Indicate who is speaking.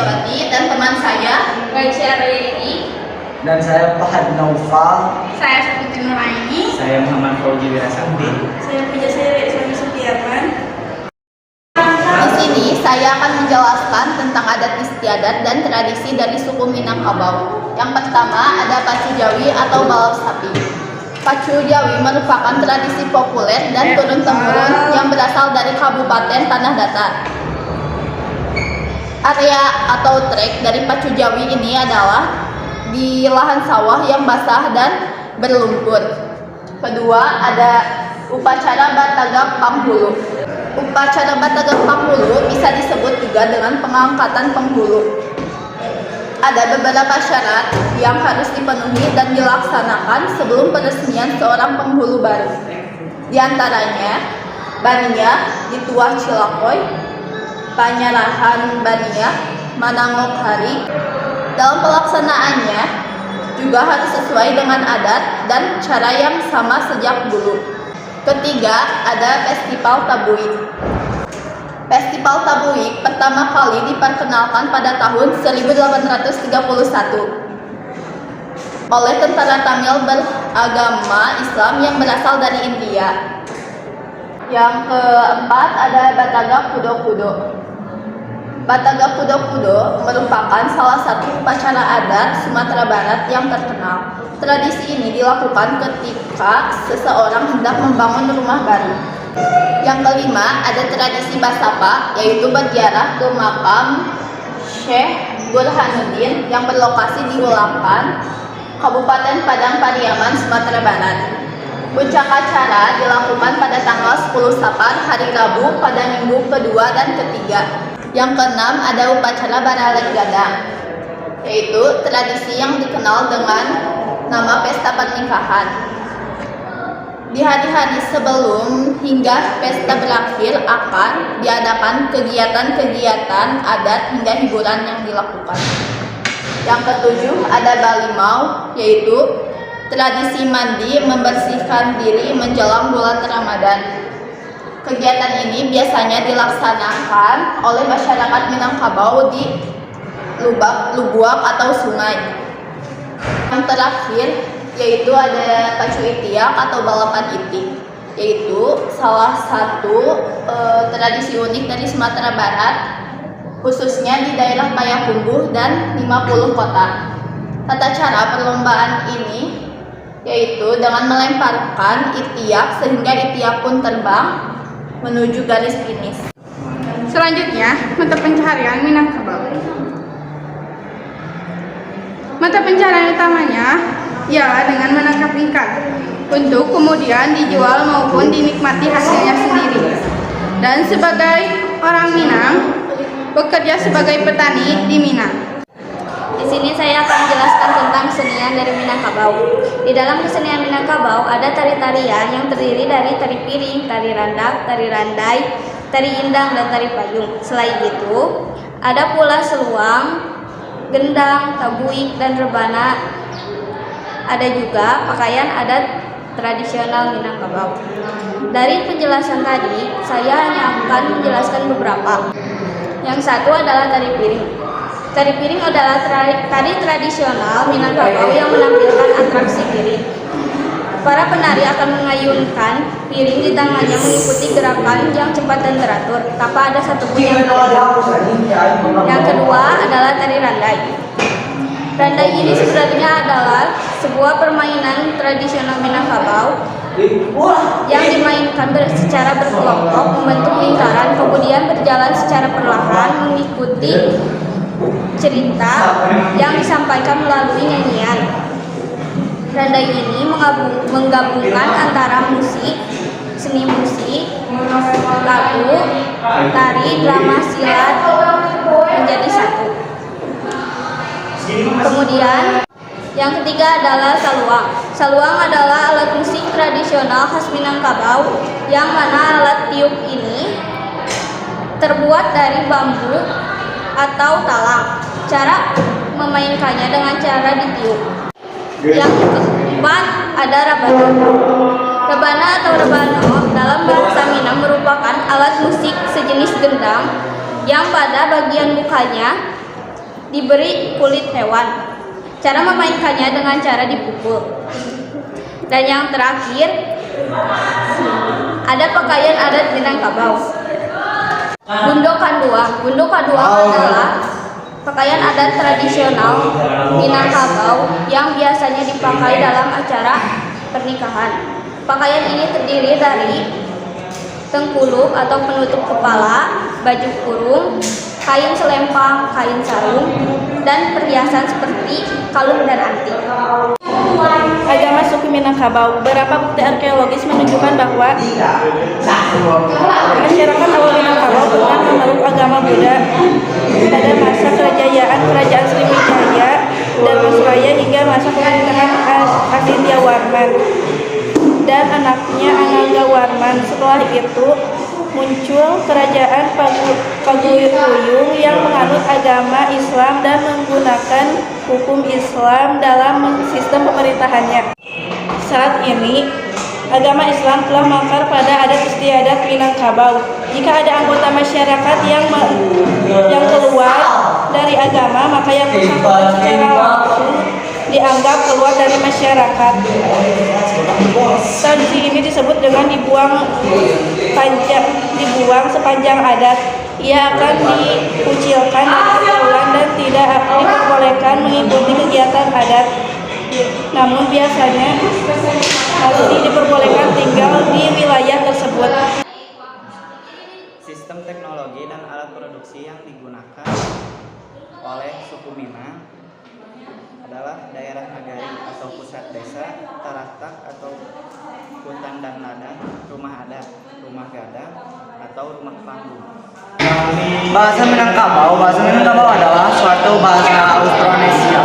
Speaker 1: Widiawati dan teman saya Raisya Rayani.
Speaker 2: Dan saya Fahad Naufal.
Speaker 1: Saya Saputi Nuraini.
Speaker 3: Saya Muhammad Fauzi Wirasakti.
Speaker 4: Saya Puja Seri Suami Setiawan.
Speaker 1: Di sini saya akan menjelaskan tentang adat istiadat dan tradisi dari suku Minangkabau. Yang pertama ada pacu Jawi atau balap sapi. Pacu Jawi merupakan tradisi populer dan turun-temurun yang berasal dari Kabupaten Tanah Datar. Area atau trek dari pacu Jawi ini adalah di lahan sawah yang basah dan berlumpur. Kedua ada upacara Batagak Panghulu. Upacara Batagak Panghulu bisa disebut juga dengan pengangkatan penghulu. Ada beberapa syarat yang harus dipenuhi dan dilaksanakan sebelum peresmian seorang penghulu baru. Di antaranya, Bania di Tuah Cilakoy, Panyerahan Bania, Manangok Hari. Dalam pelaksanaannya juga harus sesuai dengan adat dan cara yang sama sejak dulu. Ketiga, ada Festival Tabuik. Festival Tabuik pertama kali diperkenalkan pada tahun 1831 oleh tentara Tamil beragama Islam yang berasal dari India. Yang keempat ada Batagak Kudo-Kudo. Batagak Kudo-Kudo merupakan salah satu upacara adat Sumatera Barat yang terkenal. Tradisi ini dilakukan ketika seseorang hendak membangun rumah baru. Yang kelima ada tradisi Basapa, yaitu berziarah ke makam Syekh Burhanuddin yang berlokasi di Ulampan, Kabupaten Padang Pariaman, Sumatera Barat. Puncak acara dilakukan pada tanggal 10 Safar hari Rabu pada minggu kedua dan ketiga. Yang keenam ada upacara Baralek Gadang, yaitu tradisi yang dikenal dengan nama pesta pernikahan. Di hari-hari sebelum hingga pesta berakhir akan diadakan kegiatan-kegiatan adat hingga hiburan yang dilakukan. Yang ketujuh ada Balimau, yaitu tradisi mandi membersihkan diri menjelang bulan Ramadan. Kegiatan ini biasanya dilaksanakan oleh masyarakat Minangkabau di lubuak atau sungai. Yang terakhir yaitu ada pacu itiak atau balapan itik, yaitu salah satu tradisi unik dari Sumatera Barat, khususnya di daerah Payakumbuh dan 50 kota. Tata cara perlombaan ini yaitu dengan melemparkan itiak sehingga itiak pun terbang menuju garis finish.
Speaker 4: Selanjutnya, mata pencaharian Minangkabau. Mata pencaharian utamanya ialah dengan menangkap ikan untuk kemudian dijual maupun dinikmati hasilnya sendiri. Dan sebagai orang Minang, bekerja sebagai petani di Minang.
Speaker 5: Di sini saya akan menjelaskan tentang kesenian dari Minangkabau. Di dalam kesenian Minangkabau ada tari-tarian yang terdiri dari tari piring, tari randak, tari randai, tari indang, dan tari payung. Selain itu, ada pula seluang, gendang, tabuik, dan rebana. Ada juga pakaian adat tradisional Minangkabau. Dari penjelasan tadi, saya hanya akan menjelaskan beberapa. Yang satu adalah tari piring. Tari piring adalah tari tradisional Minangkabau yang menampilkan atraksi piring. Para penari akan mengayunkan piring di tangannya mengikuti gerakan yang cepat dan teratur, tanpa ada satupun yang terlewat. Yang kedua adalah tari randai. Randai ini sebenarnya adalah sebuah permainan tradisional Minangkabau yang dimainkan secara berkelompok membentuk lingkaran, kemudian berjalan secara perlahan mengikuti cerita yang disampaikan melalui nyanyian. Randai ini menggabungkan antara musik, seni musik, lagu, tari, drama, silat menjadi satu. Kemudian yang ketiga adalah saluang. Saluang adalah alat musik tradisional khas Minangkabau yang mana alat tiup ini terbuat dari bambu atau talang. Cara memainkannya dengan cara ditiup. Yang keempat ada rabana. Rabana atau rebano dalam bahasa Minang merupakan alat musik sejenis gendang yang pada bagian mukanya diberi kulit hewan. Cara memainkannya dengan cara dipukul. Dan yang terakhir, ada pakaian adat Minangkabau. Bundo Kandua. Bundo Kandua adalah pakaian adat tradisional Minangkabau yang biasanya dipakai dalam acara pernikahan. Pakaian ini terdiri dari tengkuluk atau penutup kepala, baju kurung, kain selempang, kain sarung, dan perhiasan seperti kalung dan anting.
Speaker 4: Agama suku Minangkabau. Beberapa bukti arkeologis menunjukkan bahwa masyarakat awal Minangkabau pernah memeluk agama Buddha pada masa kerajaan Sriwijaya, Dharmasraya hingga masa pemerintahan Adityawarman dan anaknya Ananggawarman. Setelah itu muncul kerajaan Paguyung yang menganut agama Islam dan menggunakan hukum Islam dalam sistem pemerintahannya. Saat ini, agama Islam telah mengakar pada adat istiadat Minangkabau. Jika ada anggota masyarakat yang keluar dari agama, maka yang bersangkutan secara langsung dianggap keluar dari masyarakat. Tradisi ini disebut dengan dibuang sepanjang adat. Ia akan dikucilkan dari pergaulan dan tidak diperbolehkan mengikuti kegiatan adat. Namun biasanya masih diperbolehkan tinggal di wilayah tersebut.
Speaker 3: Sistem teknologi dan alat produksi yang digunakan oleh suku Minang adalah daerah nagari atau pusat desa, taratak atau hutan dan ladang, rumah adat, rumah gadang, atau rumah panggung.
Speaker 2: Bahasa Minangkabau adalah suatu bahasa Austronesia